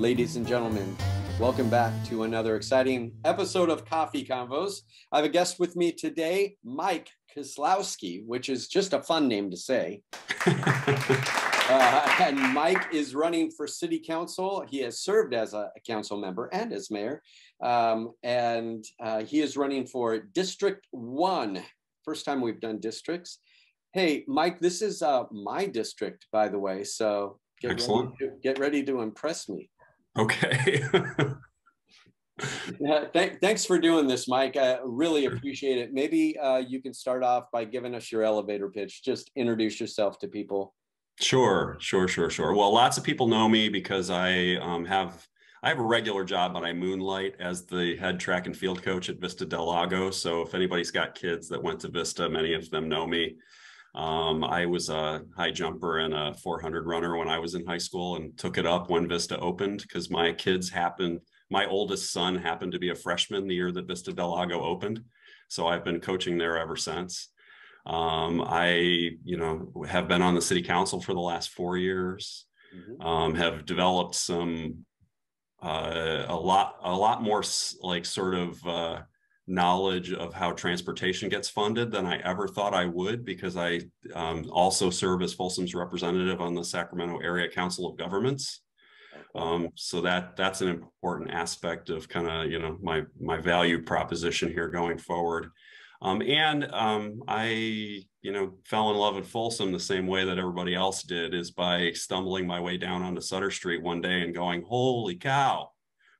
Ladies and gentlemen, welcome back to another exciting episode of Coffee Convos. I have a guest with me today, Mike Kozlowski, which is just a fun name to say. And Mike is running for city council. He has served as a council member and as mayor. He is running for District 1. First time we've done districts. Hey, Mike, this is my district, by the way. So get ready to impress me. Okay. Thanks for doing this, Mike. I really appreciate it. Maybe you can start off by giving us your elevator pitch. Just introduce yourself to people. Sure. Well, lots of people know me because I have a regular job, but I moonlight as the head track and field coach at Vista Del Lago. So if anybody's got kids that went to Vista, many of them know me. I was a high jumper and a 400 runner when I was in high school and took it up when Vista opened because my oldest son happened to be a freshman the year that Vista Del Lago opened. So I've been coaching there ever since. I have been on the city council for the last 4 years, have developed some, a lot more like sort of, knowledge of how transportation gets funded than I ever thought I would, because I also serve as Folsom's representative on the Sacramento Area Council of Governments. So that's an important aspect of kind of, my value proposition here going forward. I fell in love with Folsom the same way that everybody else did, is by stumbling my way down onto Sutter Street one day and going, holy cow.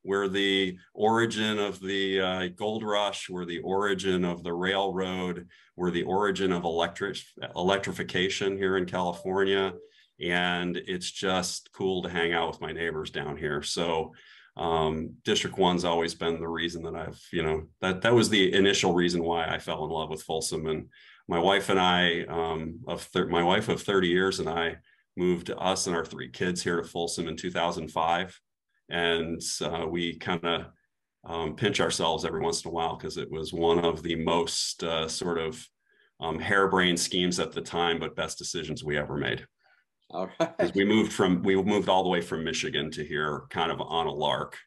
We're the origin of the gold rush. We're the origin of the railroad. We're the origin of electrification here in California. And it's just cool to hang out with my neighbors down here. So District 1's always been the reason that I've, that was the initial reason why I fell in love with Folsom. And my wife and I, my wife of 30 years and I moved us and our 3 kids here to Folsom in 2005. And we kind of pinch ourselves every once in a while because it was one of the most harebrained schemes at the time, but best decisions we ever made. All right. We moved all the way from Michigan to here kind of on a lark.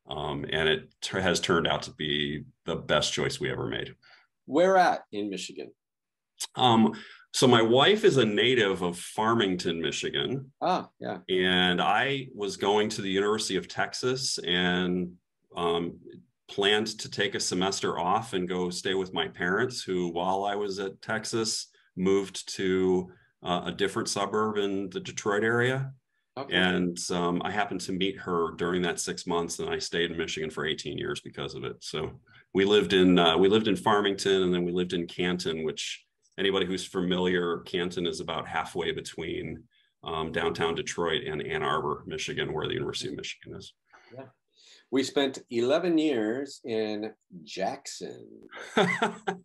And it has turned out to be the best choice we ever made. Where at in Michigan? So my wife is a native of Farmington, Michigan. Ah, yeah. And I was going to the University of Texas and planned to take a semester off and go stay with my parents, who, while I was at Texas, moved to a different suburb in the Detroit area. Okay. And I happened to meet her during that 6 months, and I stayed in Michigan for 18 years because of it. So we lived in Farmington, and then we lived in Canton, which, anybody who's familiar, Canton is about halfway between downtown Detroit and Ann Arbor, Michigan, where the University of Michigan is. Yeah. We spent 11 years in Jackson.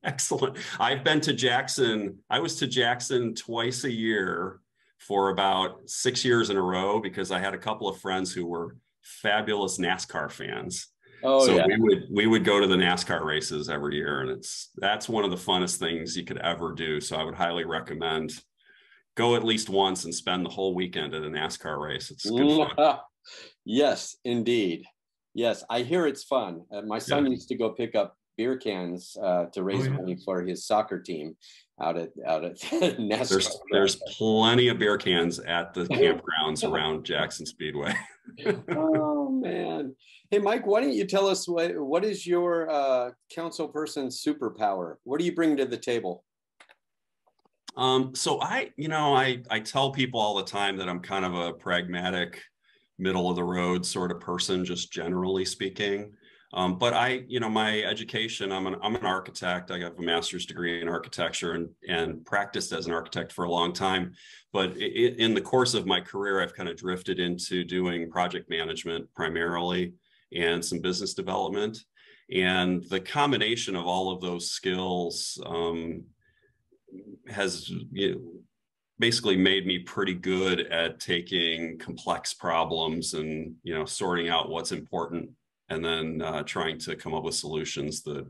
Excellent. I've been to Jackson. I was to Jackson twice a year for about 6 years in a row because I had a couple of friends who were fabulous NASCAR fans. Oh, so yeah. we would go to the NASCAR races every year, and that's one of the funnest things you could ever do. So I would highly recommend go at least once and spend the whole weekend at a NASCAR race. It's good fun. Yes, indeed. Yes, I hear it's fun. My son used to go pick up beer cans to raise money for his soccer team out at NASCAR. There's plenty of beer cans at the campgrounds around Jackson Speedway. Oh man. Hey Mike, why don't you tell us what is your council person's superpower? What do you bring to the table? So I tell people all the time that I'm kind of a pragmatic, middle of the road sort of person, just generally speaking. But my education, I'm an architect. I have a master's degree in architecture and practiced as an architect for a long time. But in the course of my career, I've kind of drifted into doing project management primarily and some business development. And the combination of all of those skills has basically made me pretty good at taking complex problems and sorting out what's important, and then trying to come up with solutions that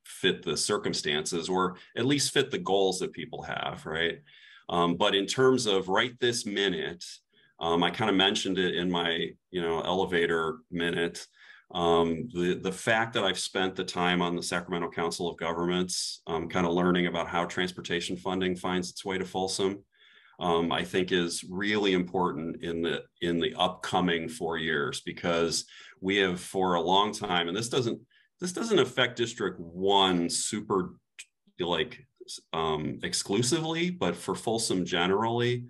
fit the circumstances, or at least fit the goals that people have, right? But in terms of right this minute, I kind of mentioned it in my, elevator minute. The fact that I've spent the time on the Sacramento Council of Governments, kind of learning about how transportation funding finds its way to Folsom, I think is really important in the upcoming 4 years, because we have for a long time, and this doesn't affect District 1 super exclusively, but for Folsom generally,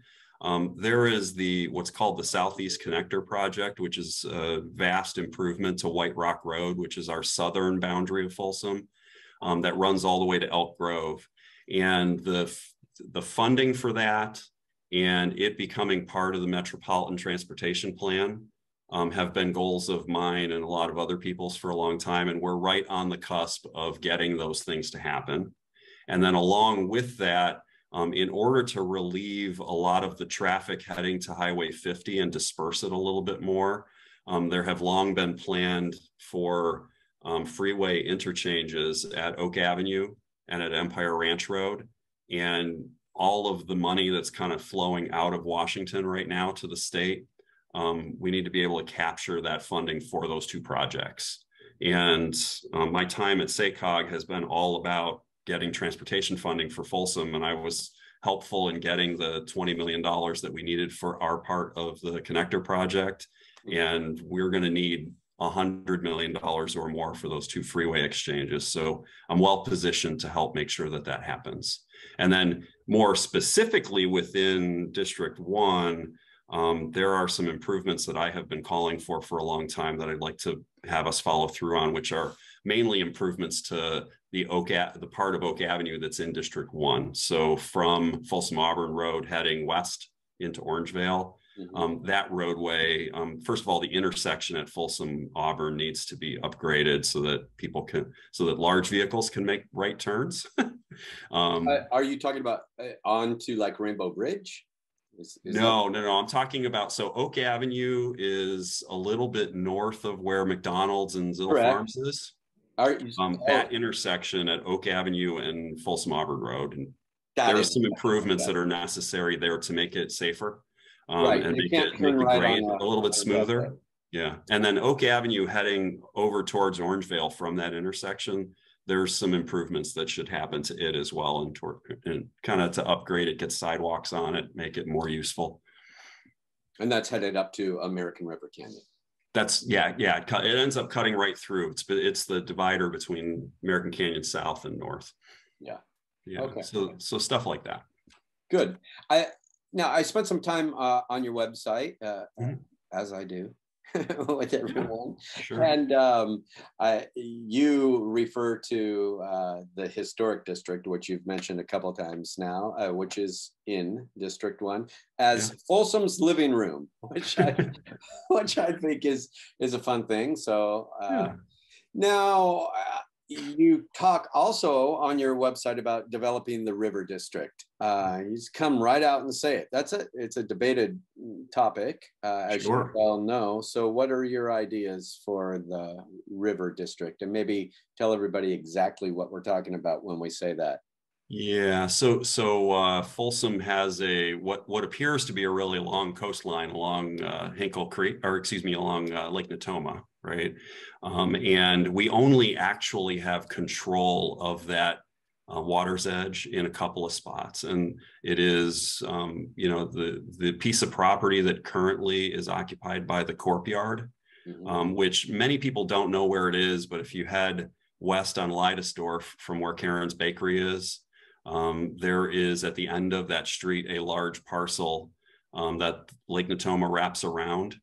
there is what's called the Southeast Connector Project, which is a vast improvement to White Rock Road, which is our southern boundary of Folsom, that runs all the way to Elk Grove. And the funding for that and it becoming part of the Metropolitan Transportation Plan have been goals of mine and a lot of other people's for a long time. And we're right on the cusp of getting those things to happen. And then along with that, in order to relieve a lot of the traffic heading to Highway 50 and disperse it a little bit more, there have long been planned for freeway interchanges at Oak Avenue and at Empire Ranch Road. And all of the money that's kind of flowing out of Washington right now to the state, we need to be able to capture that funding for those two projects. And my time at SACOG has been all about getting transportation funding for Folsom, and I was helpful in getting the $20 million that we needed for our part of the connector project. And we're going to need $100 million or more for those two freeway exchanges. So I'm well positioned to help make sure that that happens. And then more specifically within District 1, there are some improvements that I have been calling for a long time that I'd like to have us follow through on, which are mainly improvements to the part of Oak Avenue that's in District 1. So from Folsom Auburn Road heading west into Orangevale, that roadway, first of all, the intersection at Folsom Auburn needs to be upgraded so that so that large vehicles can make right turns. Are you talking about onto like Rainbow Bridge? No. I'm talking about, so Oak Avenue is a little bit north of where McDonald's and Zill Farms is. That intersection at Oak Avenue and Folsom Auburn Road, and there are some improvements that are necessary there to make it safer, and make the grade a little bit smoother. Yeah, and then Oak Avenue heading over towards Orangevale from that intersection, there's some improvements that should happen to it as well, and kind of to upgrade it, get sidewalks on it, make it more useful. And that's headed up to American River Canyon. That's it ends up cutting right through. It's the divider between American Canyon South and North. Yeah. Okay. So stuff like that. Good. I spent some time on your website, as I do with everyone. Sure. And you refer to the historic district, which you've mentioned a couple of times now, which is in District 1, as Folsom's living room, which I think is a fun thing. So now you talk also on your website about developing the river district. You just come right out and say it. It's a debated topic, as you well know. So what are your ideas for the river district? And maybe tell everybody exactly what we're talking about when we say that. Yeah, so Folsom has what appears to be a really long coastline along Hinkle Creek, along Lake Natoma, right? And we only actually have control of that water's edge in a couple of spots, and it is the piece of property that currently is occupied by the Corp Yard, which many people don't know where it is, but if you head west on Leidesdorf from where Karen's Bakery is, there is at the end of that street a large parcel that Lake Natoma wraps around,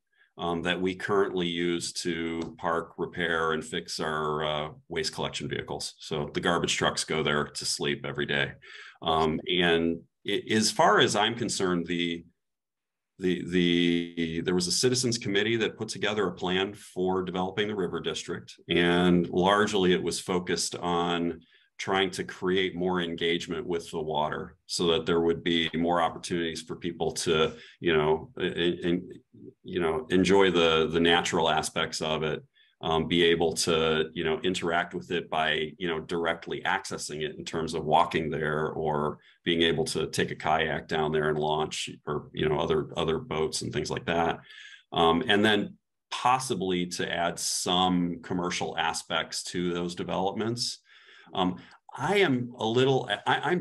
that we currently use to park, repair, and fix our waste collection vehicles. So the garbage trucks go there to sleep every day. And as far as I'm concerned, there was a citizens committee that put together a plan for developing the river district, and largely it was focused on trying to create more engagement with the water so that there would be more opportunities for people to, enjoy the natural aspects of it, be able to, interact with it by, directly accessing it in terms of walking there or being able to take a kayak down there and launch, or, other boats and things like that. And then possibly to add some commercial aspects to those developments. I'm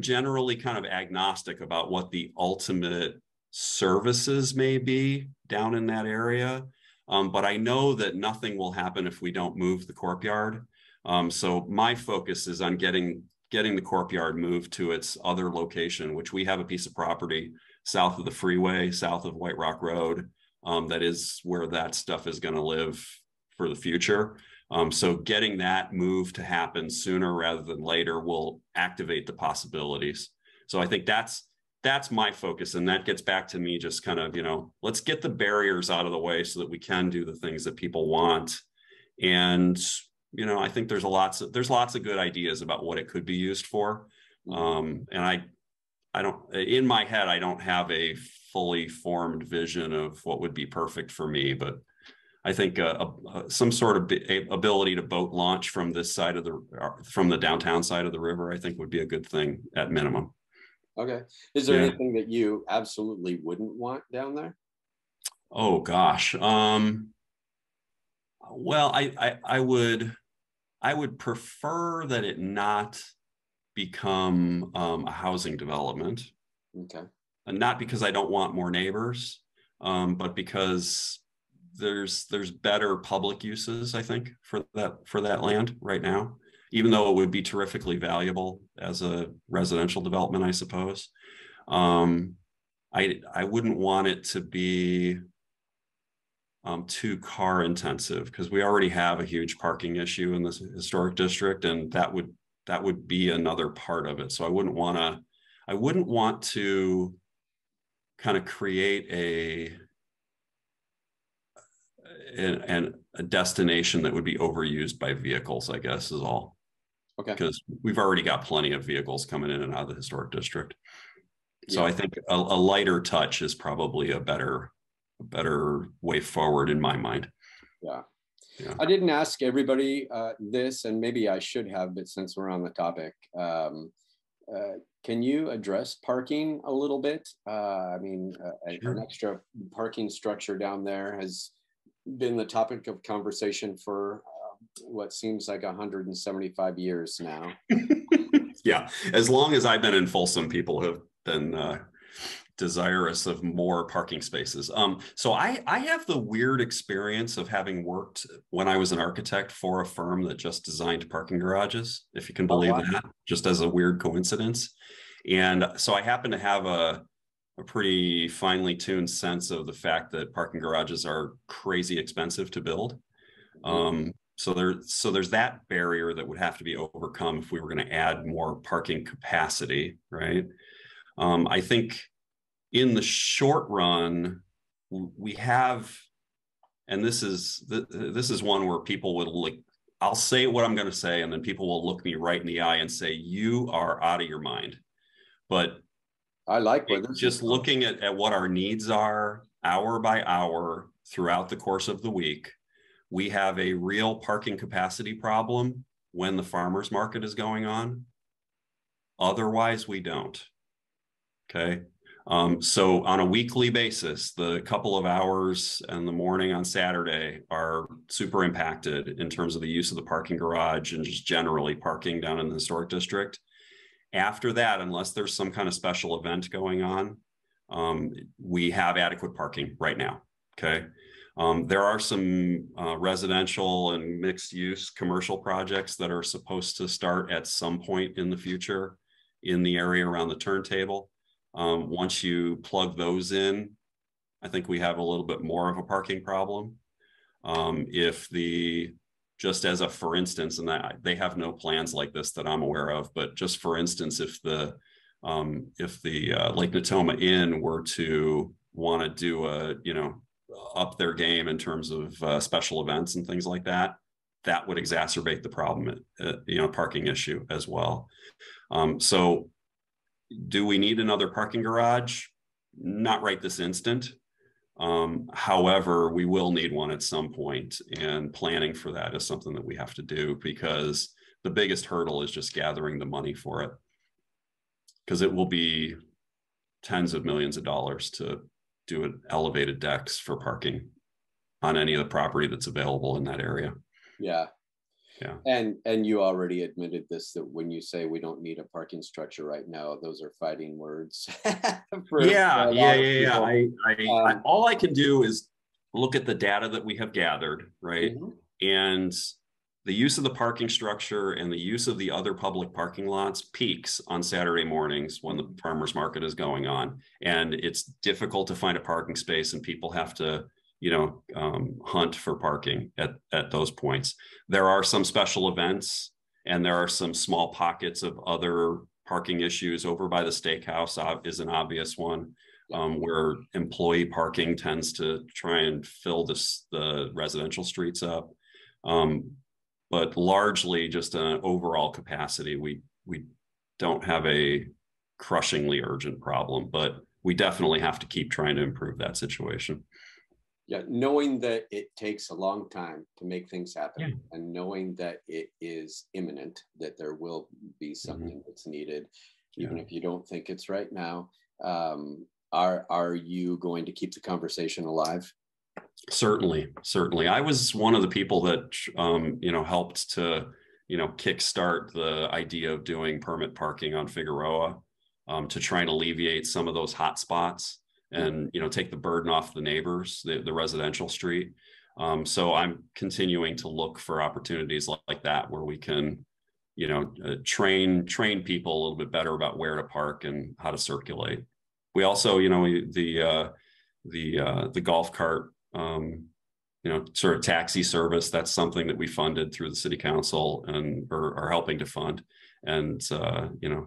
generally kind of agnostic about what the ultimate services may be down in that area. But I know that nothing will happen if we don't move the courtyard. So my focus is on getting the courtyard moved to its other location, which we have a piece of property south of the freeway, south of White Rock Road. That is where that stuff is going to live for the future. So getting that move to happen sooner rather than later will activate the possibilities. So I think that's my focus. And that gets back to me just kind of, let's get the barriers out of the way so that we can do the things that people want. And, I think there's lots of good ideas about what it could be used for. And I don't, in my head, I don't have a fully formed vision of what would be perfect for me, but I think some sort of ability to boat launch from this side of from the downtown side of the river, I think would be a good thing at minimum. Okay. Is there anything that you absolutely wouldn't want down there? Oh gosh. Well, I would prefer that it not become a housing development. Okay. And not because I don't want more neighbors, but because there's better public uses, I think, for that land right now, even though it would be terrifically valuable as a residential development, I suppose. I wouldn't want it to be too car intensive, because we already have a huge parking issue in this historic district, and that would be another part of it. So I wouldn't want to kind of create a destination that would be overused by vehicles, I guess, is all. Okay. Because we've already got plenty of vehicles coming in and out of the historic district. So I think a lighter touch is probably a better way forward in my mind. Yeah. I didn't ask everybody this, and maybe I should have, but since we're on the topic, can you address parking a little bit? Sure. An extra parking structure down there has been the topic of conversation for what seems like 175 years now. Yeah, as long as I've been in Folsom, people have been desirous of more parking spaces. So I have the weird experience of having worked when I was an architect for a firm that just designed parking garages, if you can believe that, just as a weird coincidence. And so I happen to have a pretty finely tuned sense of the fact that parking garages are crazy expensive to build. So there's that barrier that would have to be overcome if we were going to add more parking capacity, right? I think in the short run, we have, and this is one where people would like, I'll say what I'm going to say, and then people will look me right in the eye and say, you are out of your mind. But I like where this just looking at what our needs are hour by hour throughout the course of the week, we have a real parking capacity problem when the farmers market is going on. Otherwise, we don't. Okay. So on a weekly basis, the couple of hours and the morning on Saturday are super impacted in terms of the use of the parking garage and just generally parking down in the historic district. After that, unless there's some kind of special event going on, we have adequate parking right now. Okay. There are some residential and mixed use commercial projects that are supposed to start at some point in the future in the area around the turntable. Once you plug those in, I think we have a little bit more of a parking problem. Just as a for instance, and they have no plans like this that I'm aware of, but just for instance, if the Lake Natoma Inn were to want to do up their game in terms of special events and things like that, that would exacerbate the problem, parking issue as well. So do we need another parking garage? Not right this instant. However, we will need one at some point, and planning for that is something that we have to do, because the biggest hurdle is just gathering the money for it, because it will be tens of millions of dollars to do an elevated decks for parking on any of the property that's available in that area. Yeah. Yeah. And you already admitted this, that when you say we don't need a parking structure right now, those are fighting words. Yeah. All I can do is look at the data that we have gathered, right? Mm-hmm. And the use of the parking structure and the use of the other public parking lots peaks on Saturday mornings when the farmers market is going on. And it's difficult to find a parking space, and people have to, hunt for parking at those points. There are some special events, and there are some small pockets of other parking issues. Over by the steakhouse is an obvious one, where employee parking tends to try and fill the residential streets up. But largely just an overall capacity, we don't have a crushingly urgent problem, but we definitely have to keep trying to improve that situation. Yeah, knowing that it takes a long time to make things happen, and knowing that it is imminent, that there will be something that's needed, even if you don't think it's right now. Are you going to keep the conversation alive? Certainly. I was one of the people that helped to kickstart the idea of doing permit parking on Figueroa, to try and alleviate some of those hot spots and take the burden off the neighbors, the residential street. So I'm continuing to look for opportunities like that, where we can train people a little bit better about where to park and how to circulate. We also the golf cart sort of taxi service, that's something that we funded through the city council and are helping to fund. And,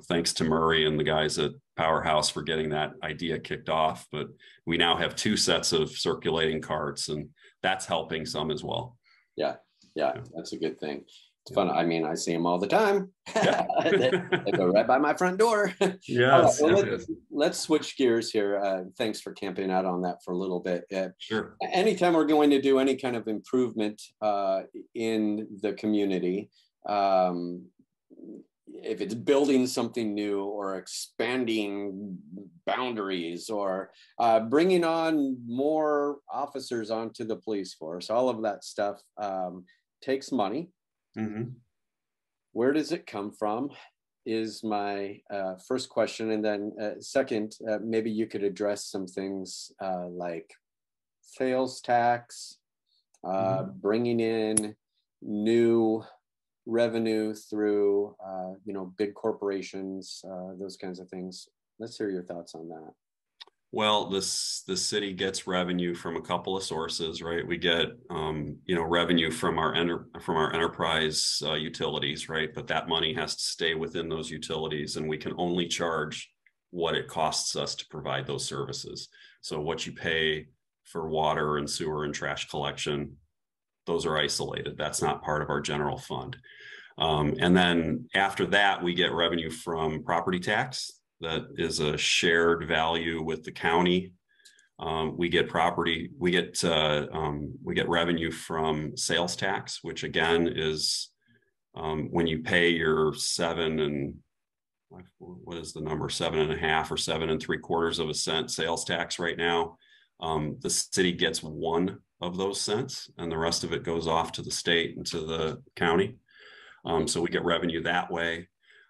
thanks to Murray and the guys at Powerhouse for getting that idea kicked off. But we now have 2 sets of circulating carts, and that's helping some as well. Yeah, that's a good thing. It's fun. I mean, I see them all the time. they go right by my front door. Yes. Well, let's switch gears here. Thanks for camping out on that for a little bit. Sure. Anytime we're going to do any kind of improvement in the community, if it's building something new or expanding boundaries or bringing on more officers onto the police force, all of that stuff takes money. Mm-hmm. Where does it come from is my first question. And then second, maybe you could address some things like sales tax, bringing in new revenue through, big corporations, those kinds of things. Let's hear your thoughts on that. Well, the city gets revenue from a couple of sources, right? We get, revenue from our enterprise utilities, right? But that money has to stay within those utilities, and we can only charge what it costs us to provide those services. So what you pay for water and sewer and trash collection, those are isolated. That's not part of our general fund. And then after that, we get revenue from property tax. That is a shared value with the county. We get revenue from sales tax, which again is when you pay your 7.5 or 7 3/4 cent sales tax right now. The city gets 1 of those cents, and the rest of it goes off to the state and to the county. So we get revenue that way.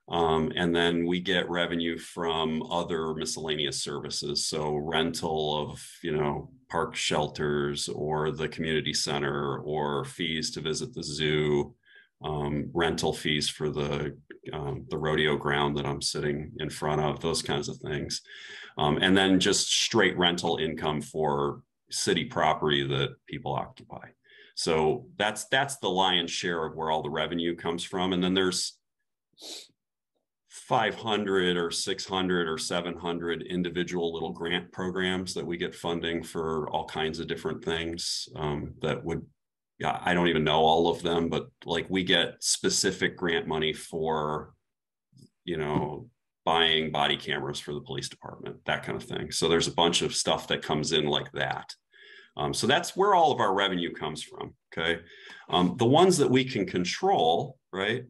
And then we get revenue from other miscellaneous services. So rental of, park shelters or the community center, or fees to visit the zoo, rental fees for the rodeo ground that I'm sitting in front of, those kinds of things. And then just straight rental income for city property that people occupy. So that's the lion's share of where all the revenue comes from. And then there's 500 or 600 or 700 individual little grant programs that we get funding for all kinds of different things I don't even know all of them, but like we get specific grant money for, buying body cameras for the police department, that kind of thing. So there's a bunch of stuff that comes in like that. So that's where all of our revenue comes from. Okay. The ones that we can control, right,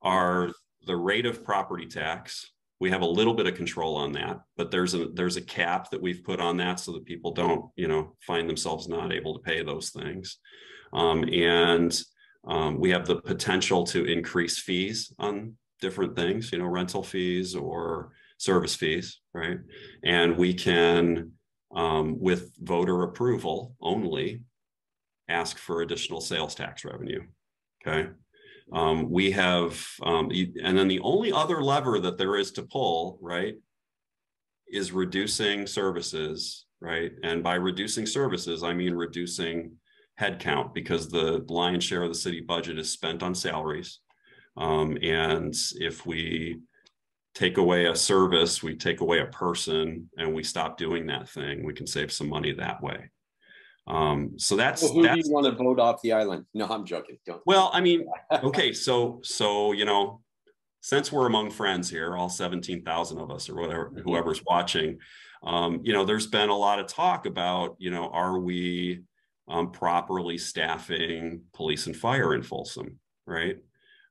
are the rate of property tax. We have a little bit of control on that, but there's a cap that we've put on that so that people don't, find themselves not able to pay those things. We have the potential to increase fees on different things, rental fees or service fees, right? And we can, with voter approval only, ask for additional sales tax revenue, okay? We have, and then the only other lever that there is to pull, right, is reducing services, right? And by reducing services, I mean reducing headcount, because the lion's share of the city budget is spent on salaries. And if we take away a service, we take away a person, and we stop doing that thing, we can save some money that way. So that's, well, who do you want to vote off the island? No, I'm joking. Don't. Well, I mean, okay, so since we're among friends here, all 17,000 of us or whatever, whoever's watching, there's been a lot of talk about, are we properly staffing police and fire in Folsom, right?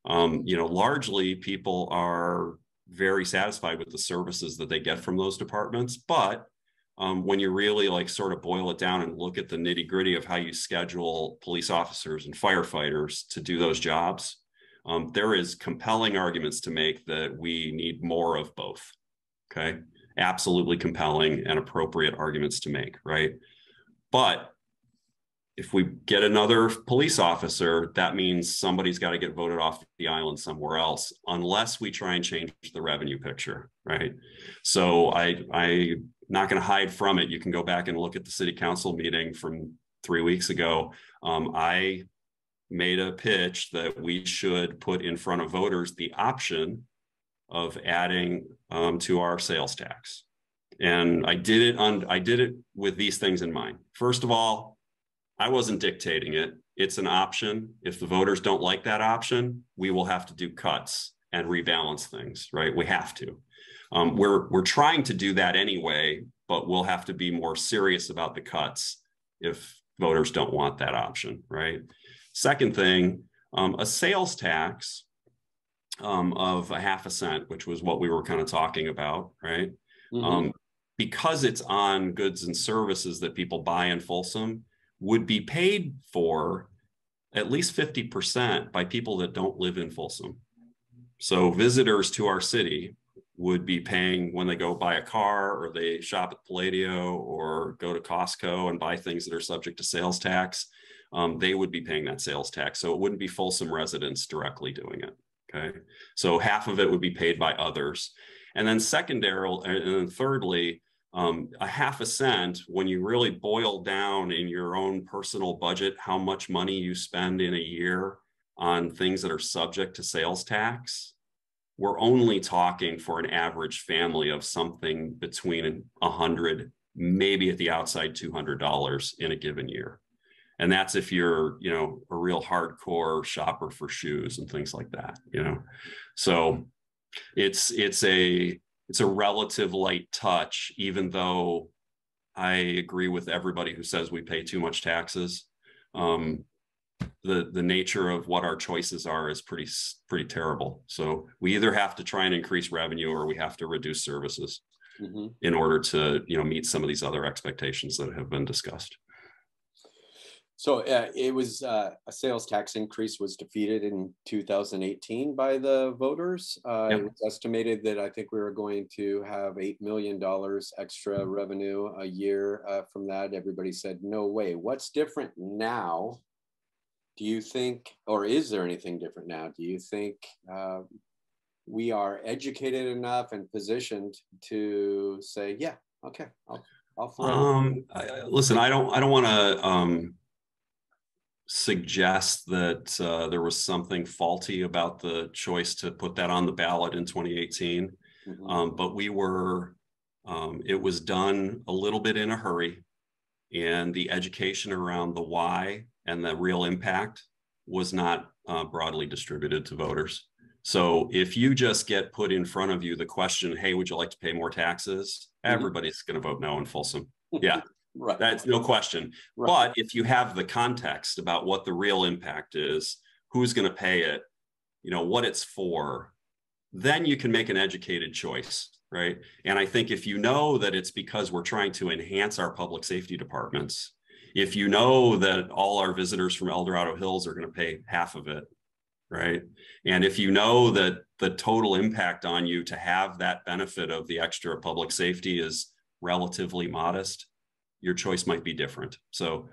Largely people are very satisfied with the services that they get from those departments, but when you really sort of boil it down and look at the nitty gritty of how you schedule police officers and firefighters to do those jobs, there is compelling arguments to make that we need more of both. Okay. Absolutely compelling and appropriate arguments to make, right? But if we get another police officer, that means somebody's got to get voted off the island somewhere else, unless we try and change the revenue picture, right? So I'm not going to hide from it. You can go back and look at the city council meeting from 3 weeks ago. I made a pitch that we should put in front of voters the option of adding to our sales tax. And I did it with these things in mind. First of all, I wasn't dictating it. It's an option. If the voters don't like that option, we will have to do cuts and rebalance things, right? We have to. We're trying to do that anyway, but we'll have to be more serious about the cuts if voters don't want that option, right? Second thing, a sales tax of 0.5 cent, which was what we were kind of talking about, right? Mm-hmm. Because it's on goods and services that people buy in Folsom, would be paid for at least 50% by people that don't live in Folsom. So visitors to our city would be paying when they go buy a car, or they shop at Palladio, or go to Costco and buy things that are subject to sales tax. They would be paying that sales tax. So it wouldn't be Folsom residents directly doing it. Okay. So half of it would be paid by others. And then thirdly, 0.5 cent, when you really boil down in your own personal budget how much money you spend in a year on things that are subject to sales tax, we're only talking for an average family of something between $100, maybe at the outside $200 in a given year. And that's if you're, a real hardcore shopper for shoes and things like that, So it's a relative light touch, even though I agree with everybody who says we pay too much taxes. The nature of what our choices are is pretty terrible. So we either have to try and increase revenue, or we have to reduce services in order to meet some of these other expectations that have been discussed. So it was a sales tax increase was defeated in 2018 by the voters. It was estimated that I think we were going to have $8 million extra revenue a year from that. Everybody said, no way. What's different now? Do you think, or is there anything different now? Do you think we are educated enough and positioned to say, yeah, okay, I'll throw listen, I don't want to suggest that there was something faulty about the choice to put that on the ballot in 2018. But it was done a little bit in a hurry, and the education around the why and the real impact was not broadly distributed to voters. So if you just get put in front of you the question, hey, would you like to pay more taxes? Everybody's going to vote no in Folsom. Yeah. Right. That's no question. Right. But if you have the context about what the real impact is, who's going to pay it, what it's for, then you can make an educated choice, right? And I think if you know that it's because we're trying to enhance our public safety departments, if you know that all our visitors from El Dorado Hills are going to pay half of it, right? And if you know that the total impact on you to have that benefit of the extra public safety is relatively modest, your choice might be different. So,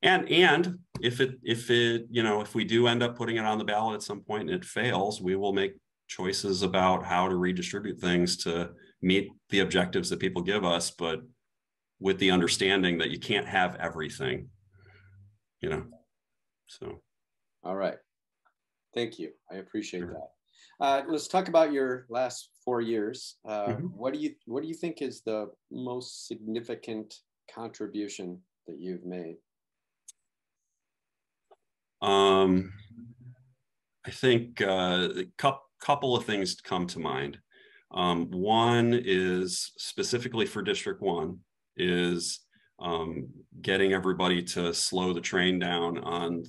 and if we do end up putting it on the ballot at some point and it fails, we will make choices about how to redistribute things to meet the objectives that people give us, but with the understanding that you can't have everything, so. All right. Thank you. I appreciate that. Let's talk about your last 4 years. What do you think is the most significant contribution that you've made? I think a couple of things come to mind. One is specifically for District 1 is getting everybody to slow the train down on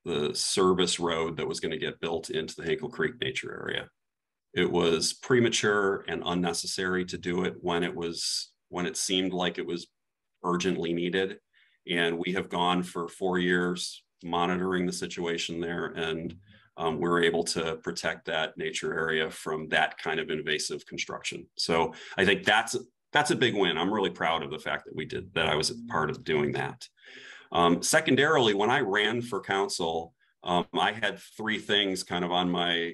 the service road that was going to get built into the Hinkle Creek nature area. It was premature and unnecessary to do it when it seemed like it was urgently needed. And we have gone for 4 years monitoring the situation there, and we're able to protect that nature area from that kind of invasive construction. So I think that's a big win. I'm really proud of the fact that I was a part of doing that. Secondarily, when I ran for council, I had 3 things kind of on my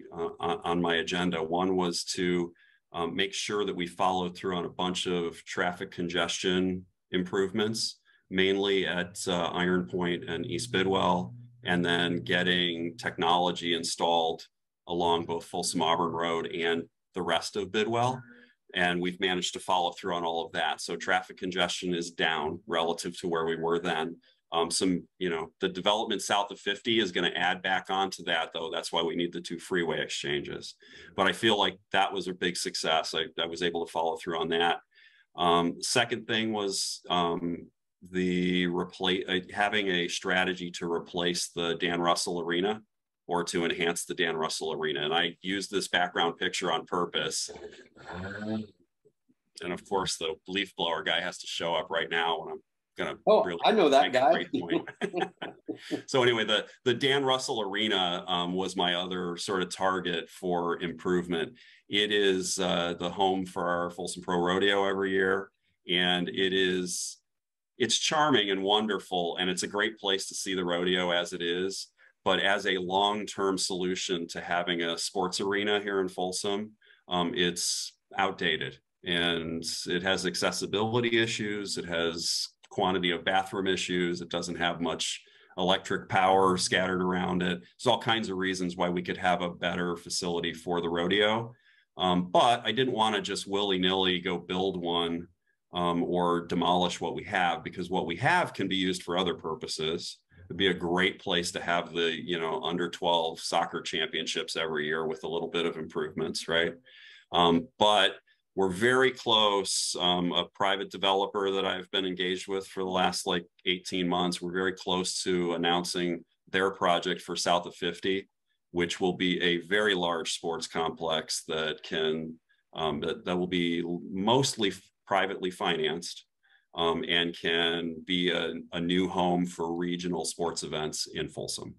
agenda. One was to make sure that we followed through on a bunch of traffic congestion improvements, mainly at Iron Point and East Bidwell, and then getting technology installed along both Folsom Auburn Road and the rest of Bidwell. And we've managed to follow through on all of that. So traffic congestion is down relative to where we were then. The development south of 50 is going to add back onto that, though. That's why we need the 2 freeway exchanges. But I feel like that was a big success. I was able to follow through on that. Second thing was having a strategy to replace the Dan Russell Arena, or to enhance the Dan Russell Arena. And I used this background picture on purpose. And of course, the leaf blower guy has to show up right now when I'm gonna really I know that guy. Great point. So anyway, the Dan Russell Arena was my other sort of target for improvement. It is the home for our Folsom Pro Rodeo every year. And it's charming and wonderful. And it's a great place to see the rodeo as it is. But as a long-term solution to having a sports arena here in Folsom, it's outdated, and it has accessibility issues. It has quantity of bathroom issues. It doesn't have much electric power scattered around it. There's all kinds of reasons why we could have a better facility for the rodeo. But I didn't want to just willy-nilly go build one or demolish what we have, because what we have can be used for other purposes. It'd be a great place to have the, under 12 soccer championships every year with a little bit of improvements, right? But we're very close. A private developer that I've been engaged with for the last 18 months, we're very close to announcing their project for south of 50, which will be a very large sports complex that that will be mostly privately financed. And can be a new home for regional sports events in Folsom,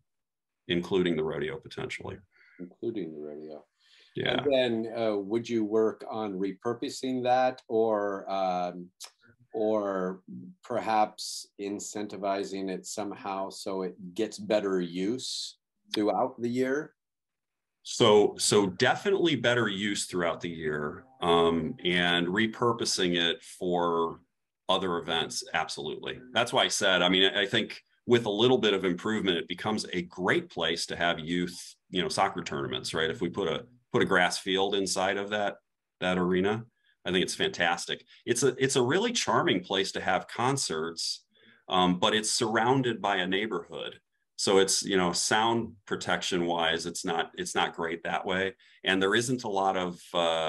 including the rodeo potentially. Including the rodeo. Yeah. And then would you work on repurposing that, or perhaps incentivizing it somehow so it gets better use throughout the year? So definitely better use throughout the year, and repurposing it for other events. Absolutely. That's why I said, I think with a little bit of improvement, it becomes a great place to have youth, soccer tournaments, right? If we put a grass field inside of that arena, I think it's fantastic. It's a really charming place to have concerts, but it's surrounded by a neighborhood. So it's, you know, sound protection wise, it's not great that way. And there isn't a lot of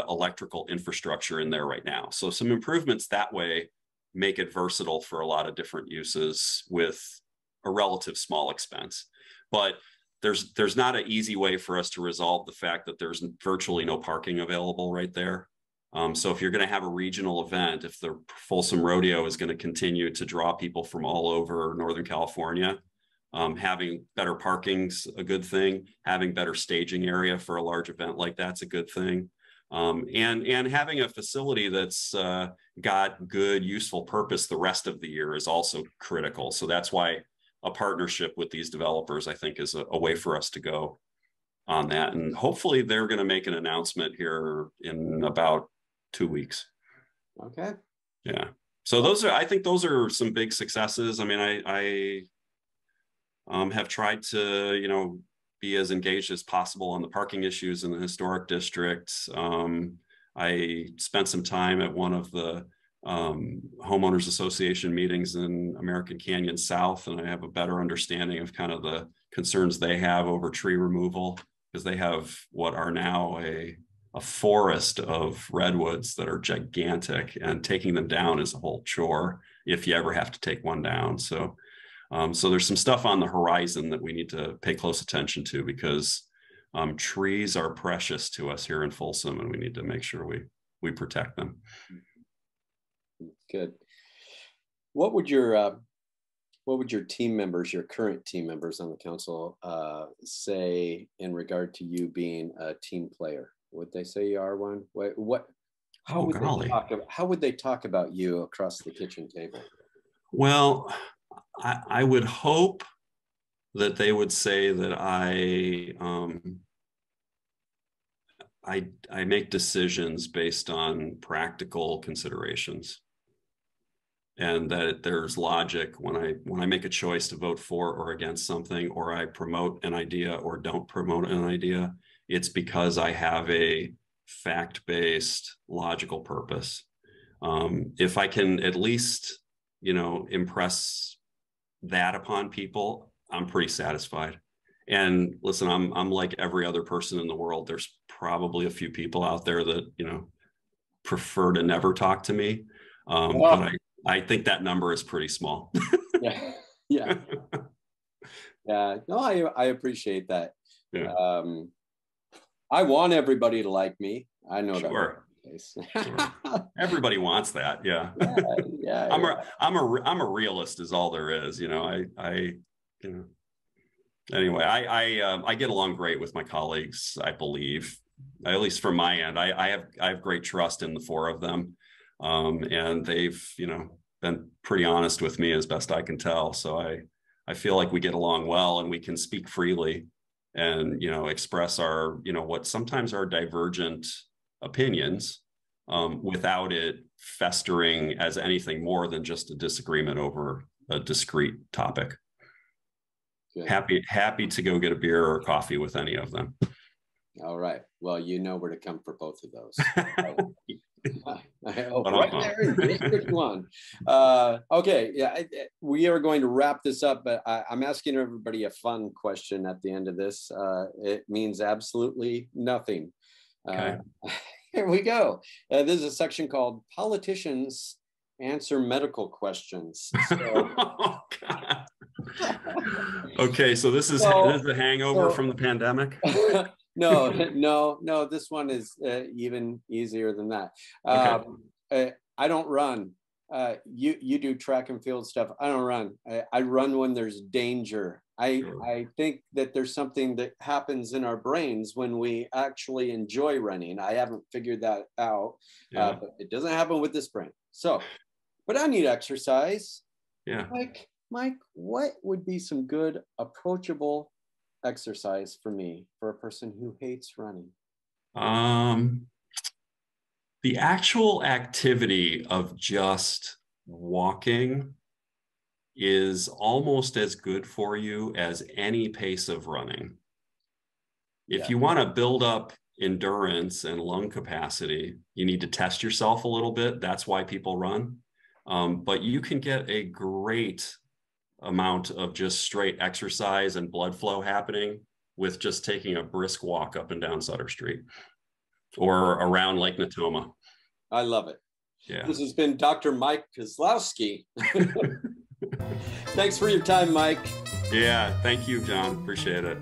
electrical infrastructure in there right now. So some improvements that way make it versatile for a lot of different uses with a relative small expense. But there's not an easy way for us to resolve the fact that there's virtually no parking available right there. So if you're going to have a regional event, if the Folsom Rodeo is going to continue to draw people from all over Northern California, having better parking's a good thing. Having better staging area for a large event like that's a good thing. And having a facility that's got good, useful purpose the rest of the year is also critical. So that's why a partnership with these developers, I think, is a way for us to go on that. And hopefully they're going to make an announcement here in about 2 weeks. Okay. Yeah. So I think those are some big successes. I mean, I have tried to, you know, be as engaged as possible on the parking issues in the historic district. I spent some time at one of the homeowners association meetings in American Canyon South, and I have a better understanding of kind of the concerns they have over tree removal, because they have what are now a forest of redwoods that are gigantic, and taking them down is a whole chore if you ever have to take one down. So there's some stuff on the horizon that we need to pay close attention to, because trees are precious to us here in Folsom, and we need to make sure we protect them. Good. What would your team members, your current team members on the council, say in regard to you being a team player? Would they say you are one? How would they talk about you across the kitchen table? Well, I would hope that they would say that I make decisions based on practical considerations, and that there's logic when I make a choice to vote for or against something, or I promote an idea or don't promote an idea. It's because I have a fact-based, logical purpose. If I can at least, you know, impress that upon people, I'm pretty satisfied. And listen, I'm like every other person in the world. There's probably a few people out there that, you know, prefer to never talk to me. But I think that number is pretty small. Yeah. Yeah. Yeah. No, I appreciate that. Yeah. I want everybody to like me. I know sure. that. Sure. Everybody wants that. Yeah. Yeah. I'm a realist is all there is. You know, you know, anyway, I get along great with my colleagues, I believe, at least from my end. I have great trust in the four of them. And they've, you know, been pretty honest with me as best I can tell. So I feel like we get along well, and we can speak freely and, you know, express our, you know, what sometimes are divergent opinions, without it festering as anything more than just a disagreement over a discrete topic. Good. Happy to go get a beer or coffee with any of them. All right. Well, you know where to come for both of those. I hope right there in District 1. Okay, yeah, we are going to wrap this up, but I'm asking everybody a fun question at the end of this. It means absolutely nothing. Okay. Here we go. This is a section called Politicians Answer Medical Questions. So, oh, God. Okay, so this is a hangover from the pandemic. No, this one is even easier than that. Okay. I don't run. You do track and field stuff. I don't run. I run when there's danger. I think that there's something that happens in our brains when we actually enjoy running. I haven't figured that out, but it doesn't happen with this brain. So, but I need exercise. Yeah. Mike, what would be some good, approachable exercise for me, for a person who hates running? The actual activity of just walking is almost as good for you as any pace of running. If you want to build up endurance and lung capacity, you need to test yourself a little bit. That's why people run. But you can get a great amount of just straight exercise and blood flow happening with just taking a brisk walk up and down Sutter Street or around Lake Natoma. I love it. Yeah. This has been Dr. Mike Kozlowski. Thanks for your time, Mike. Yeah, thank you, John. Appreciate it.